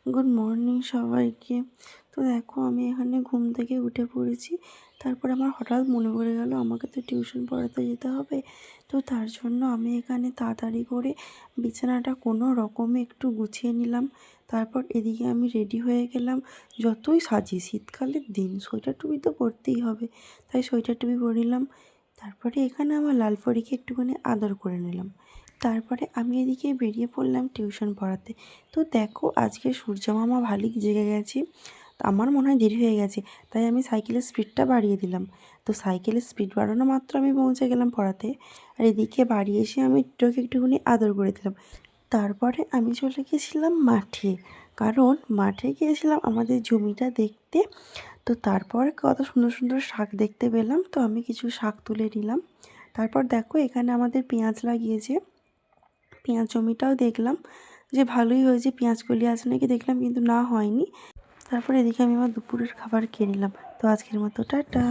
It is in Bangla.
গুড মর্নিং সবাইকে। তো দেখো আমি এখানে ঘুম থেকে উঠে পড়েছি। তারপরে আমার হঠাৎ মনে পড়ে গেল আমাকে তো টিউশন পড়াতে যেতে হবে। তো তার জন্য আমি এখানে তাড়াতাড়ি করে বিছানাটা কোনো রকমে একটু গুছিয়ে নিলাম। তারপর এদিকে আমি রেডি হয়ে গেলাম। যতই সাজি, শীতকালের দিন সোয়েটার টুপি তো পরতেই হবে, তাই সোয়েটার টুপি পরলাম। তারপরে এখানে আমার লাল পরীকে একটুখানি আদর করে নিলাম। তারপরে আমি এদিকে বেরিয়ে পড়লাম টিউশন পড়াতে। তো দেখো আজকে সূর্য মামা ভালোই জেগে গেছে। আমার মনে হয় দেরি হয়ে গেছে, তাই আমি সাইকেলের স্পিডটা বাড়িয়ে দিলাম। তো সাইকেলের স্পিড বাড়ানো মাত্র আমি পৌঁছে গেলাম পড়াতে। আর এদিকে বাড়ি এসে আমি টোকে একটুখানি আদর করে দিলাম। তারপরে আমি চলে গেছিলাম মাঠে, কারণ মাঠে গিয়েছিলাম আমাদের জমিটা দেখতে। তো তারপর কত সুন্দর সুন্দর শাক দেখতে পেলাম, তো আমি কিছু শাক তুলে নিলাম। তারপর দেখো এখানে আমাদের পেঁয়াজ লাগিয়েছে, পেঁয়াজ জমিটাও দেখলাম যে ভালোই হয়েছে, পেঁয়াজ কলি আছে নাকি দেখলাম, কিন্তু না হয়নি। তারপরে এদিকে আমি আমার দুপুরের খাবার খেয়ে নিলাম। তো আজকের মতো টাটা।